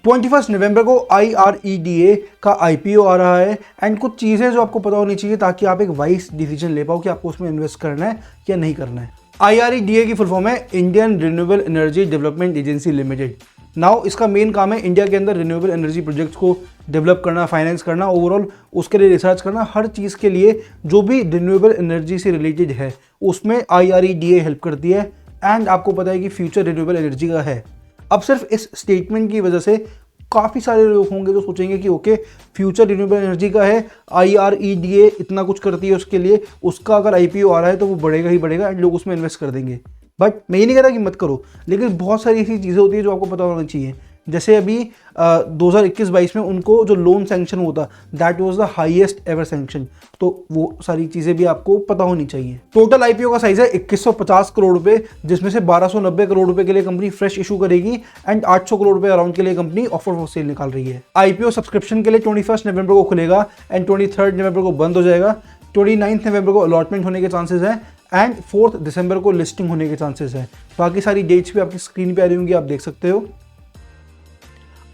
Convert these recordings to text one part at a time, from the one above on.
21 नवंबर को IREDA का IPO आ रहा है एंड कुछ चीज़ें जो आपको पता होनी चाहिए ताकि आप एक वाइज डिसीजन ले पाओ कि आपको उसमें इन्वेस्ट करना है या नहीं करना है। IREDA की फुल फॉर्म है Indian renewable energy development agency limited. Now इसका मेन काम है इंडिया के अंदर रिन्यूएबल एनर्जी प्रोजेक्ट्स को डेवलप करना, फाइनेंस करना, ओवरऑल उसके लिए रिसर्च करना, हर चीज़ के लिए जो भी रिन्यूएबल एनर्जी से रिलेटेड है उसमें IREDA हेल्प करती है। एंड आपको पता है कि फ्यूचर रिन्यूएबल एनर्जी का है। अब सिर्फ इस स्टेटमेंट की वजह से काफ़ी सारे लोग होंगे जो सोचेंगे कि ओके फ्यूचर रिन्यूएबल एनर्जी का है, IREDA इतना कुछ करती है उसके लिए, उसका अगर IPO आ रहा है तो वो बढ़ेगा ही बढ़ेगा एंड लोग उसमें इन्वेस्ट कर देंगे। बट मैं ये नहीं कह रहा कि मत करो, लेकिन बहुत सारी ऐसी चीज़ें होती है जो आपको पता होना चाहिए। जैसे अभी 2021-22 में उनको जो लोन सैंक्शन हुआ था that was the highest ever sanction, तो वो सारी चीज़ें भी आपको पता होनी चाहिए। टोटल IPO का साइज है 2150 करोड़ रुपए, जिसमें से 1290 करोड़ रुपए के लिए कंपनी फ्रेश इशू करेगी एंड 800 करोड़ रुपए अराउंड के लिए कंपनी ऑफर फॉर सेल निकाल रही है। IPO सब्सक्रिप्शन के लिए 21 नवंबर को खुलेगा एंड 23 नवंबर को बंद हो जाएगा। 29 नवंबर को अलॉटमेंट होने के चांसेस हैं एंड 4 दिसंबर को लिस्टिंग होने के चांसेस हैं। बाकी सारी डेट्स भी आपकी स्क्रीन पे आ रही होंगी, आप देख सकते हो।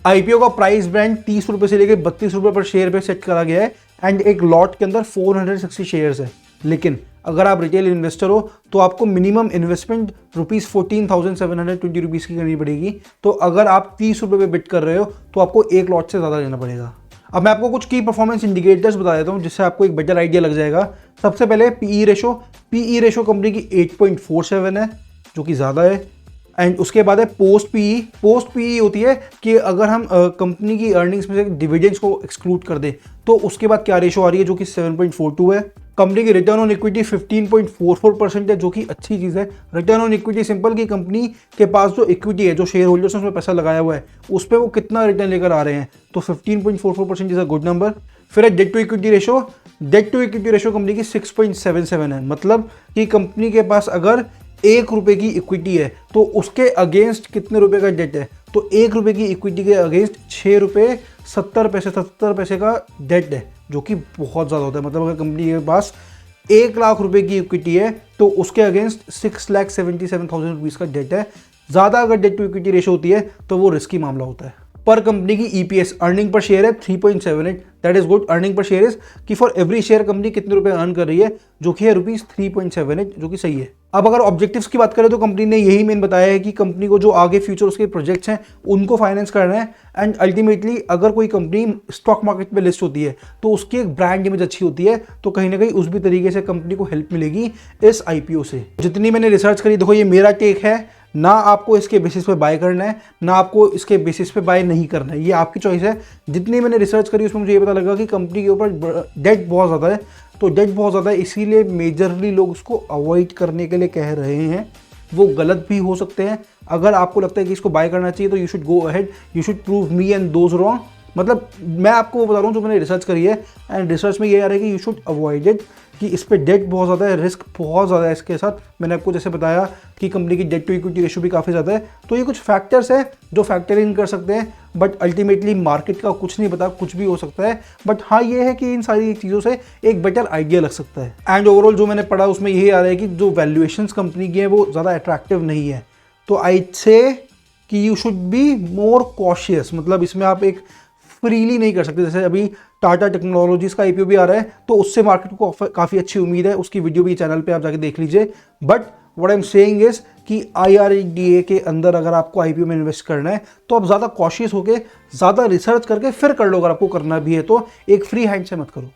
IPO का प्राइस बैंड 30 रुपये से लेकर 32 रुपये पर शेयर पे सेट करा गया है एंड एक लॉट के अंदर 460 शेयर्स है। लेकिन अगर आप रिटेल इन्वेस्टर हो तो आपको मिनिमम इन्वेस्टमेंट ₹14,720 रुपीज़ की करनी पड़ेगी। तो अगर आप 30 रुपये पे बिट कर रहे हो तो आपको एक लॉट से ज़्यादा लेना पड़ेगा। अब मैं आपको कुछ की परफॉर्मेंस इंडिकेटर्स बता देता हूँ जिससे आपको एक बेटर आइडिया लग जाएगा। सबसे पहले PE रेशो कंपनी की 8.47 है जो कि ज़्यादा है। एंड उसके बाद है पोस्ट पीई होती है कि अगर हम कंपनी की अर्निंग्स में से डिविडेंड्स को एक्सक्लूड कर दें तो उसके बाद क्या रेशो आ रही है जो कि 7.42 है। कंपनी की रिटर्न ऑन इक्विटी 15.44% है जो कि अच्छी चीज़ है। रिटर्न ऑन इक्विटी सिंपल की कंपनी के पास जो इक्विटी है, जो शेयर होल्डर्स ने उसमें पैसा लगाया हुआ है, उस पर वो कितना रिटर्न लेकर आ रहे हैं, तो 15.44% इज अ गुड नंबर। फिर है debt to equity ratio company की 6.77 है। मतलब कि कंपनी के पास अगर 1 रुपये की इक्विटी है तो उसके अगेंस्ट कितने रुपए का डेट है, तो 1 रुपये की इक्विटी के अगेंस्ट 6 रुपये 70 पैसे का डेट है जो कि बहुत ज़्यादा होता है। मतलब अगर कंपनी के पास 1 लाख रुपए की इक्विटी है तो उसके अगेंस्ट 6,77,000 रुपीज़ का डेट है। ज़्यादा अगर डेट टू इक्विटी रेशो होती है तो वो रिस्की मामला होता है। पर कंपनी की EPS अर्निंग पर शेयर है 3.78, that is good. Earning per share is कि फॉर एवरी शेयर कंपनी कितने रुपए अर्न कर रही है, जो कि है ₹3.78, जो कि सही है। अब अगर ऑब्जेक्टिव्स की बात करें तो कंपनी ने यही मेन बताया है कि कंपनी को जो आगे फ्यूचर उसके प्रोजेक्ट्स हैं उनको फाइनेंस करना है एंड अल्टीमेटली अगर कोई कंपनी स्टॉक मार्केट में लिस्ट होती है तो उसकी एक ब्रांड इमेज अच्छी होती है, तो कहीं ना कहीं उस भी तरीके से कंपनी को हेल्प मिलेगी इस IPO से। जितनी मैंने रिसर्च करी, देखो ये मेरा टेक है, ना आपको इसके बेसिस पे बाय करना है ना आपको इसके बेसिस पे बाय नहीं करना है, ये आपकी चॉइस है। जितनी मैंने रिसर्च करी उसमें मुझे ये पता लगा कि कंपनी के ऊपर डेट बहुत ज़्यादा है, तो डेट बहुत ज़्यादा है इसीलिए मेजरली लोग उसको अवॉइड करने के लिए कह रहे हैं। वो गलत भी हो सकते हैं। अगर आपको लगता है कि इसको बाय करना चाहिए तो you should go ahead, you should prove me and those wrong. मतलब मैं आपको वो बता रहा हूँ जो मैंने रिसर्च करी है एंड रिसर्च में ये आ रहा है कि यू शुड अवॉइड इट, कि इस पर डेट बहुत ज़्यादा है, रिस्क बहुत ज़्यादा है इसके साथ। मैंने आपको जैसे बताया कि कंपनी की डेट टू इक्विटी रेशो भी काफ़ी ज़्यादा है। तो ये कुछ फैक्टर्स हैं जो फैक्टर इन कर सकते हैं, बट अल्टीमेटली मार्केट का कुछ नहीं पता, कुछ भी हो सकता है। बट हाँ ये है कि इन सारी चीज़ों से एक बेटर आइडिया लग सकता है। एंड ओवरऑल जो मैंने पढ़ा उसमें यही आ रहा है कि जो वैल्यूएशंस कंपनी की है वो ज़्यादा अट्रैक्टिव नहीं है। तो आई से कि you should be more cautious, मतलब इसमें आप एक फ्रीली नहीं कर सकते। जैसे अभी टाटा टेक्नोलॉजीज का IPO भी आ रहा है तो उससे मार्केट को काफ़ी अच्छी उम्मीद है, उसकी वीडियो भी चैनल पे आप जाके देख लीजिए। But what I am saying is कि IREDA के अंदर अगर आपको IPO में इन्वेस्ट करना है तो आप ज़्यादा कॉशियस होकर ज़्यादा रिसर्च करके फिर कर लो। अगर आपको करना भी है तो एक फ्री हैंड से मत करो।